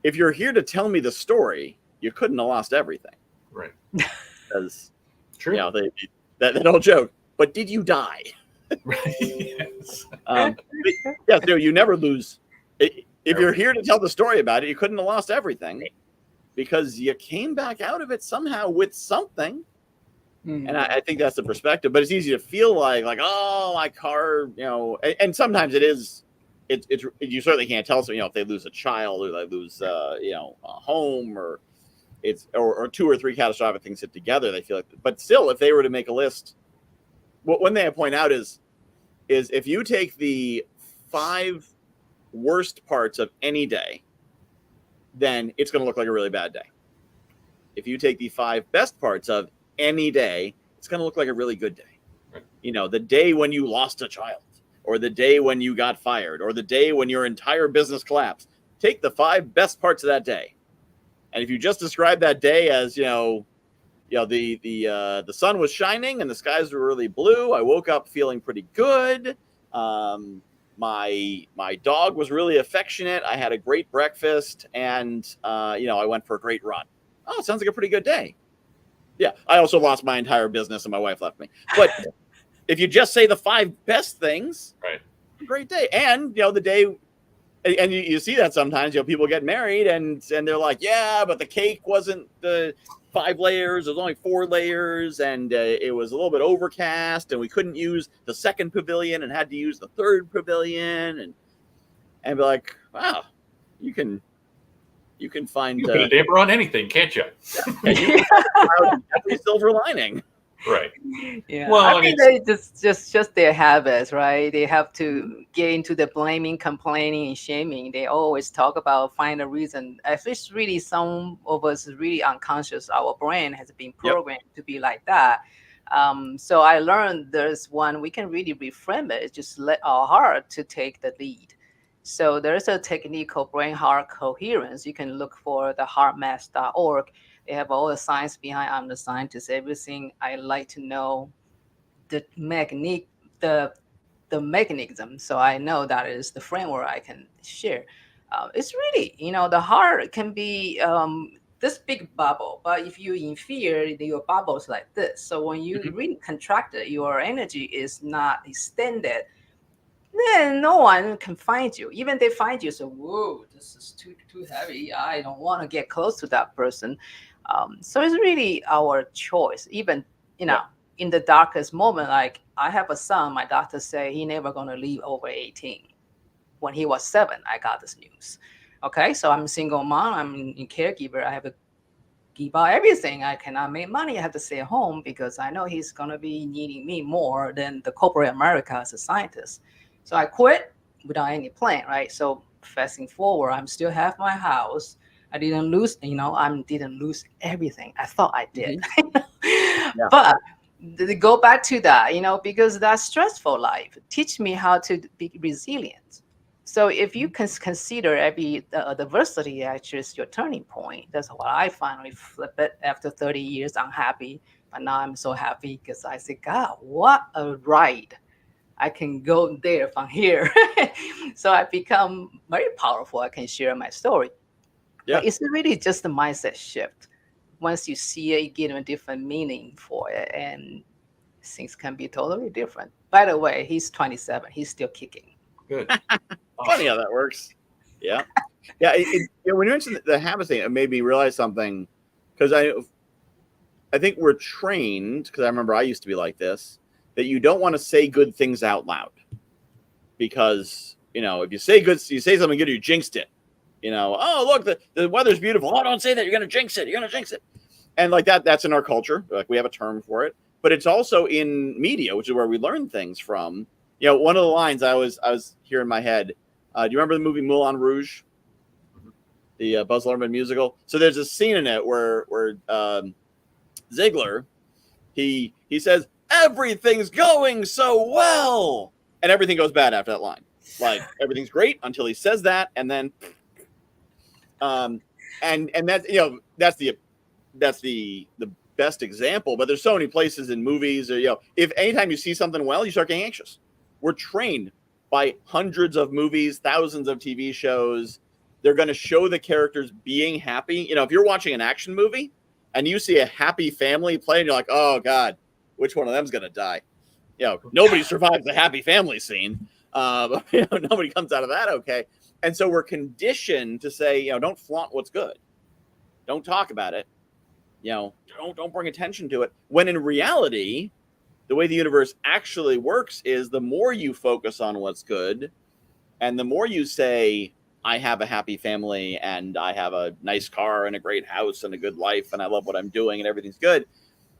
if you're here to tell me the story, you couldn't have lost everything. Right. Because, True. that old joke, but did you die? Yes. So you never lose. If you're here to tell the story about it, you couldn't have lost everything because you came back out of it somehow with something. And I think that's the perspective, but it's easy to feel like, oh, my car, and sometimes it is, it's you certainly can't tell. So, if they lose a child or they lose, a home or or two or three catastrophic things hit together, they feel like, but still, if they were to make a list, one thing I point out is if you take the 5 worst parts of any day, then it's going to look like a really bad day. If you take the 5 best parts of any day, it's going to look like a really good day. Right. The day when you lost a child, or the day when you got fired, or the day when your entire business collapsed. Take the 5 best parts of that day. And if you just describe that day as, the sun was shining and the skies were really blue, I woke up feeling pretty good. My dog was really affectionate. I had a great breakfast, and I went for a great run. Oh, it sounds like a pretty good day. Yeah, I also lost my entire business and my wife left me. But if you just say the 5 best things, right, great day. And the day, and you see that sometimes, people get married and they're like, yeah, but the cake wasn't the 5 layers, it was only 4 layers, and it was a little bit overcast, and we couldn't use the second pavilion and had to use the third pavilion, and be like, wow, you can find you put a damper on anything, can't you? And you can find every silver lining. Right. Yeah. Well, I mean, they just their habits, right? They have to get into the blaming, complaining, and shaming. They always talk about find a reason. If it's really some of us is really unconscious, our brain has been programmed to be like that. So I learned there's one we can really reframe it. Just let our heart to take the lead. So there's a technique called brain-heart coherence. You can look for the heartmath.org. They have all the science behind. I'm the scientist. Everything I like to know the mechanism, so I know that is the framework I can share. It's really, the heart can be this big bubble, but if you infere, your bubble is like this. So when you really contract it, your energy is not extended. Then no one can find you. Even they find you, so whoa, this is too heavy. I don't want to get close to that person. So it's really our choice. Even in the darkest moment, like I have a son. My doctor say he never gonna leave over 18. When he was 7, I got this news. Okay, so I'm a single mom. I'm in caregiver. I have to give out everything. I cannot make money. I have to stay at home because I know he's gonna be needing me more than the corporate America as a scientist. So I quit without any plan, right? So fasting forward, I'm still have my house. I didn't lose, I didn't lose everything. I thought I did. But to go back to that, because that stressful life teach me how to be resilient. So if you can consider every adversity actually is your turning point. That's what I finally flip it after 30 years unhappy. But now I'm so happy because I say, God, what a ride. I can go there from here. So I become very powerful. I can share my story. Yeah. But it's really just a mindset shift. Once you see it, you get a different meaning for it, and things can be totally different. By the way, he's 27. He's still kicking. Good. Funny how that works. Yeah. Yeah. When you mentioned the habit thing, it made me realize something, because I think we're trained, because I remember I used to be like this, that you don't want to say good things out loud, because if you say something good, you jinxed it. Oh, look, the weather's beautiful. Oh, don't say that. You're gonna jinx it. And like that's in our culture. Like we have a term for it, but it's also in media, which is where we learn things from. You know, one of the lines I was here in my head. Do you remember the movie Moulin Rouge? The Buzz Lerman musical. So there's a scene in it where Ziegler, he says, everything's going so well, and everything goes bad after that line. Like everything's great until he says that, and then and that's, you know, that's the best example. But there's so many places in movies, or, you know, if anytime you see something well, you start getting anxious. We're trained by hundreds of movies, thousands of TV shows. They're going to show the characters being happy. You know, if you're watching an action movie and you see a happy family play, and you're like, oh God, which one of them's going to die? You know, nobody survives the happy family scene. You know, nobody comes out of that okay. And so we're conditioned to say, you know, don't flaunt what's good. Don't talk about it. You know, don't bring attention to it. When in reality, the way the universe actually works is the more you focus on what's good, and the more you say, I have a happy family, and I have a nice car and a great house and a good life, and I love what I'm doing and everything's good,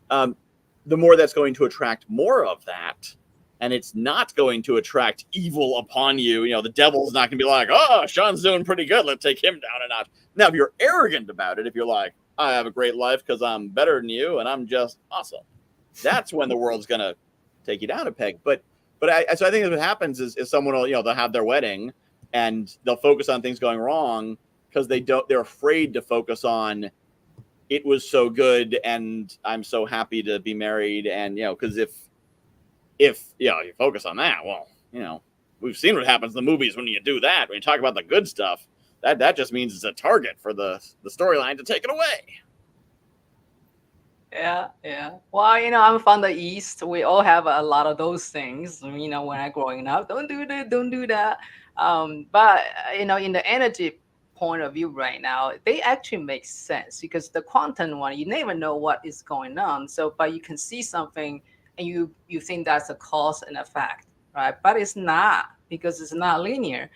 the more that's going to attract more of that. And it's not going to attract evil upon you. You know, the devil's not going to be like, oh, Sean's doing pretty good, let's take him down a notch. Now, if you're arrogant about it, if you're like, I have a great life because I'm better than you and I'm just awesome, that's when the world's going to take you down a peg. So I think what happens is someone will, you know, they'll have their wedding and they'll focus on things going wrong because they're afraid to focus on it was so good and I'm so happy to be married. And, you know, because if you know, you focus on that, well, you know, we've seen what happens in the movies when you do that. When you talk about the good stuff, that just means it's a target for the storyline to take it away. Yeah. Well, you know, I'm from the East. We all have a lot of those things. You know, when I growing up, don't do this, don't do that. But you know, in the energy point of view right now, they actually make sense because the quantum one, you never know what is going on. So, but you can see something and you think that's a cause and effect, right? But it's not, because it's not linear.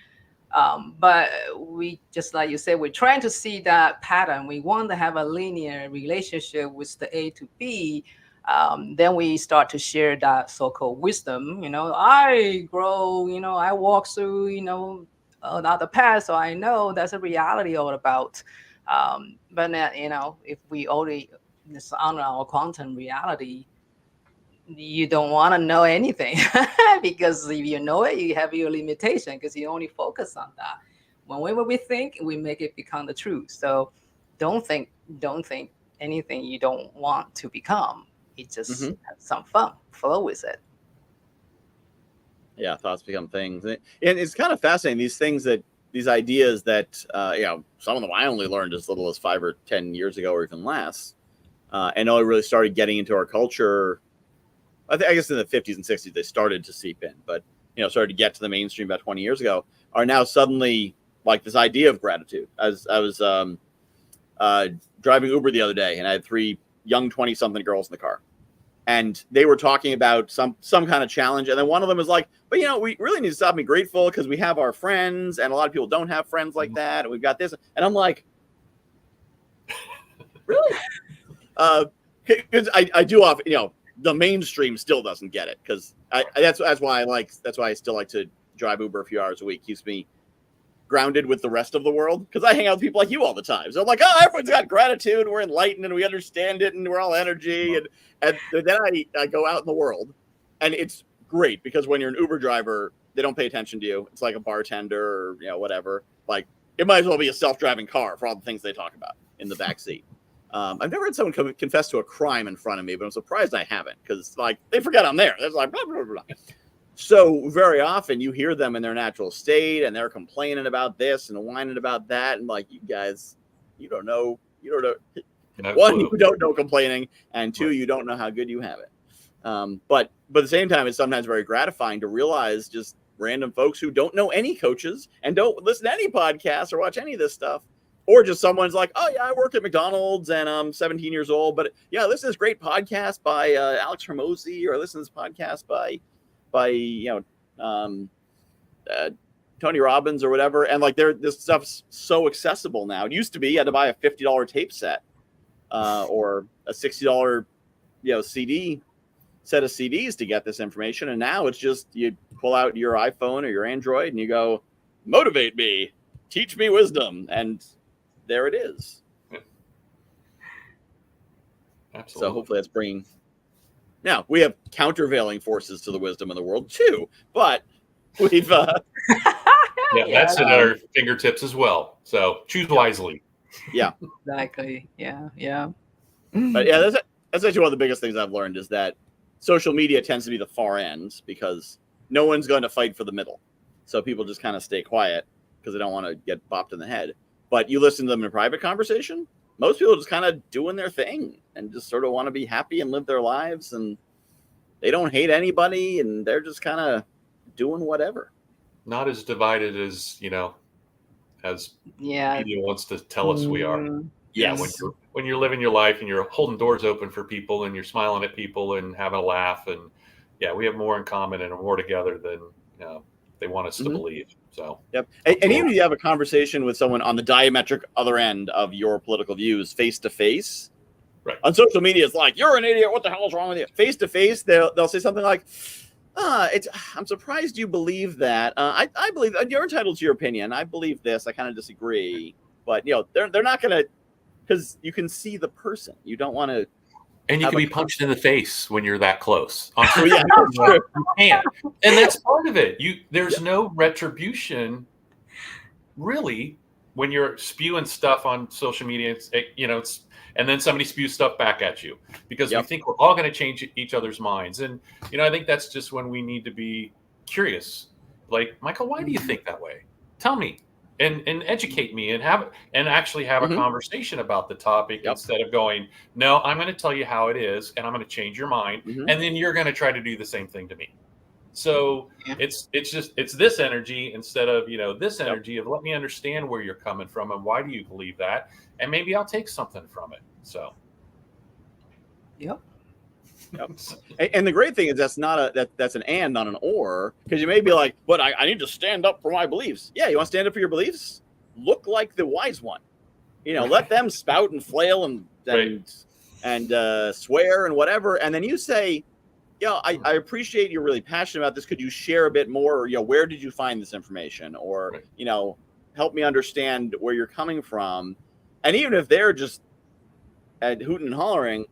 But we, just like you said, we're trying to see that pattern. We want to have a linear relationship with the A to B. Then we start to share that so-called wisdom. You know, I grow, you know, I walk through, you know, another path, so I know that's a reality all about. But you know, if we only honor our quantum reality, you don't want to know anything because if you know it, you have your limitation because you only focus on that. Whenever we think, we make it become the truth. So don't think anything you don't want to become. It just have some fun, flow with it. Yeah, thoughts become things, and it's kind of fascinating. These ideas that you know, some of them I only learned as little as 5 or 10 years ago, or even less, and only really started getting into our culture. I guess in the 50s and 60s they started to seep in, but you know, started to get to the mainstream about 20 years ago. Are now suddenly like this idea of gratitude. As I was driving Uber the other day, and I had 3 young 20-something girls in the car, and they were talking about some kind of challenge, and then one of them was like, "But you know, we really need to stop being grateful because we have our friends, and a lot of people don't have friends like that, and we've got this." And I'm like, really? Because I do often, you know, the mainstream still doesn't get it, because that's why I still like to drive Uber a few hours a week. Keeps me grounded with the rest of the world, because I hang out with people like you all the time. So I'm like, oh, everyone's got gratitude, we're enlightened, and we understand it, and we're all energy. And then I go out in the world, and it's great because when you're an Uber driver, they don't pay attention to you. It's like a bartender or, you know, whatever. Like, it might as well be a self-driving car for all the things they talk about in the back seat. I've never had someone confess to a crime in front of me, but I'm surprised I haven't, because like they forget I'm there. It's like blah, blah, blah, blah. So very often you hear them in their natural state, and they're complaining about this and whining about that, and like, you guys, you don't know. One, you don't know complaining, and 2, you don't know how good you have it. But at the same time, it's sometimes very gratifying to realize just random folks who don't know any coaches and don't listen to any podcasts or watch any of this stuff. Or just someone's like, oh, yeah, I work at McDonald's and I'm 17 years old. But yeah, listen to this great podcast by Alex Hermosi, or listen to this podcast by you know, Tony Robbins or whatever. And like, this stuff's so accessible now. It used to be you had to buy a $50 tape set or a $60 CD set of CDs to get this information. And now it's just you pull out your iPhone or your Android and you go, motivate me, teach me wisdom, and there it is. Absolutely. So hopefully that's bringing. Now we have countervailing forces to the wisdom in the world too, but we've that's at our fingertips as well. So choose wisely. Yeah, exactly. Yeah. but yeah, that's actually one of the biggest things I've learned is that social media tends to be the far end because no one's going to fight for the middle. So people just kind of stay quiet because they don't want to get bopped in the head. But you listen to them in a private conversation, most people are just kind of doing their thing and just sort of want to be happy and live their lives. And they don't hate anybody and they're just kind of doing whatever. Not as divided as, as media wants to tell us we are. Yes. When you're living your life and you're holding doors open for people and you're smiling at people and having a laugh, and we have more in common and more together than they want us to believe. So yep. And even if you have a conversation with someone on the diametric other end of your political views face to face, right? On social media, it's like, you're an idiot. What the hell is wrong with you? Face to face, they'll say something like, I'm surprised you believe that. I believe you're entitled to your opinion. I believe this. I kind of disagree. But they're not going to. Because you can see the person. You don't want to. And you can be punched in the face when you're that close. You can. And that's part of it. There's no retribution, really, when you're spewing stuff on social media. And then somebody spews stuff back at you because we think we're all going to change each other's minds. And I think that's just when we need to be curious. Like, Michael, why do you think that way? Tell me. And educate me and actually have a conversation about the topic instead of going, no, I'm going to tell you how it is and I'm going to change your mind. And then you're going to try to do the same thing to me. So it's this energy instead of, this energy of let me understand where you're coming from and why do you believe that? And maybe I'll take something from it. So. Yep. And the great thing is that's an and, not an or, because you may be like, but I need to stand up for my beliefs. Yeah, you want to stand up for your beliefs? Look like the wise one. Let them spout and flail and swear and whatever, and then you say, I appreciate you're really passionate about this. Could you share a bit more? Or, where did you find this information? Or help me understand where you're coming from. And even if they're just hooting and hollering,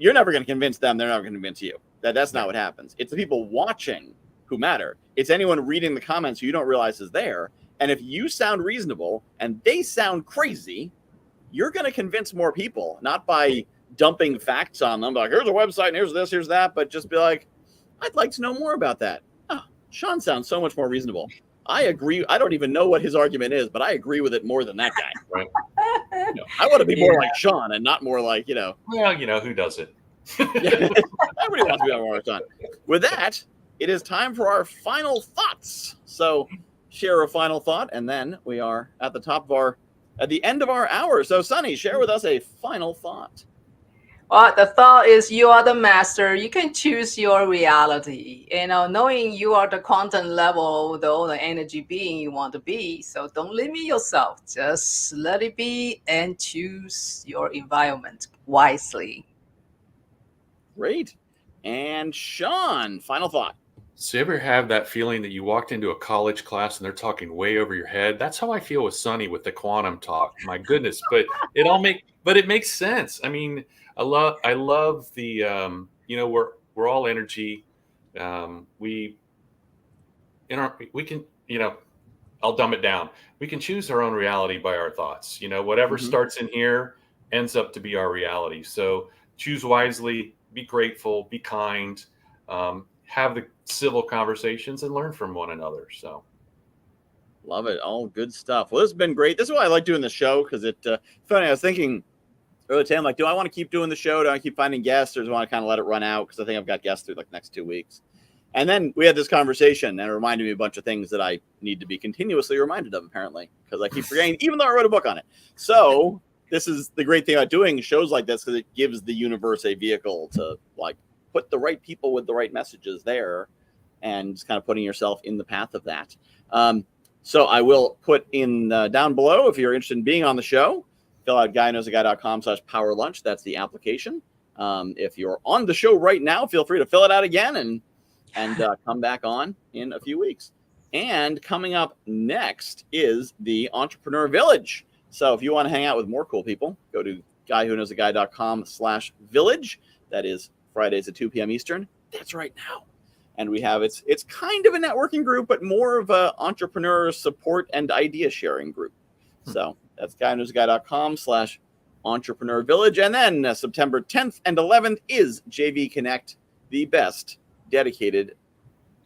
you're never going to convince them. They're never going to convince you. That's not what happens. It's the people watching who matter. It's anyone reading the comments who you don't realize is there. And if you sound reasonable and they sound crazy, you're going to convince more people, not by dumping facts on them. Like, here's a website and here's this, here's that. But just be like, I'd like to know more about that. Oh, Shawn sounds so much more reasonable. I agree. I don't even know what his argument is, but I agree with it more than that guy. Right. I want to be more like Shawn and not more like, Well, who doesn't? Everybody wants to be more like Shawn. With that, it is time for our final thoughts. So share a final thought, and then we are at the end of our hour. So Sunny, share with us a final thought. Well, the thought is you are the master. You can choose your reality. Knowing you are the quantum level, the energy being you want to be. So don't limit yourself. Just let it be and choose your environment wisely. Great. And Shawn, final thought. So you ever have that feeling that you walked into a college class and they're talking way over your head? That's how I feel with Sunny with the quantum talk. My goodness, but it makes sense. I mean, I love the we're all energy. We can, I'll dumb it down. We can choose our own reality by our thoughts. Whatever starts in here ends up to be our reality. So choose wisely, be grateful, be kind, have the civil conversations and learn from one another. So love it. All good stuff. Well, this has been great. This is why I like doing the show, because funny, I was thinking earlier today, I'm like, do I want to keep doing the show? Do I keep finding guests, or do I want to kind of let it run out? Because I think I've got guests through like next 2 weeks. And then we had this conversation, and it reminded me a bunch of things that I need to be continuously reminded of, apparently, because I keep forgetting, even though I wrote a book on it. So this is the great thing about doing shows like this, because it gives the universe a vehicle to like put the right people with the right messages there, and just kind of putting yourself in the path of that. So I will put in down below, if you're interested in being on the show, fill out guyknowsaguy.com/powerlunch. That's the application. If you're on the show right now, feel free to fill it out again and come back on in a few weeks. And coming up next is the Entrepreneur Village. So if you want to hang out with more cool people, go to guywhoknowsaguy.com/village. That is Fridays at 2 p.m. Eastern. That's right now. And we have, it's kind of a networking group, but more of a entrepreneur support and idea sharing group. So that's guyknowsaguy.com/entrepreneur village. And then September 10th and 11th is JV Connect, the best dedicated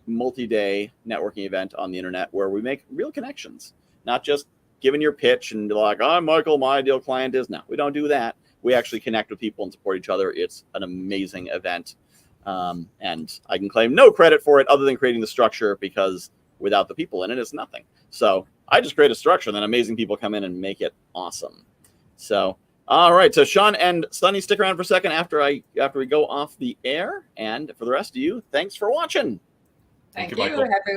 multi-day networking event on the internet where we make real connections, not just giving your pitch and be like, oh, Michael, my ideal client is. No, we don't do that. We actually connect with people and support each other. It's an amazing event. And I can claim no credit for it other than creating the structure, because without the people in it, it's nothing. So I just create a structure, and then amazing people come in and make it awesome. So, all right. So Shawn and Sunny, stick around for a second after we go off the air. And for the rest of you, thanks for watching. Thank you, you. Michael. Have a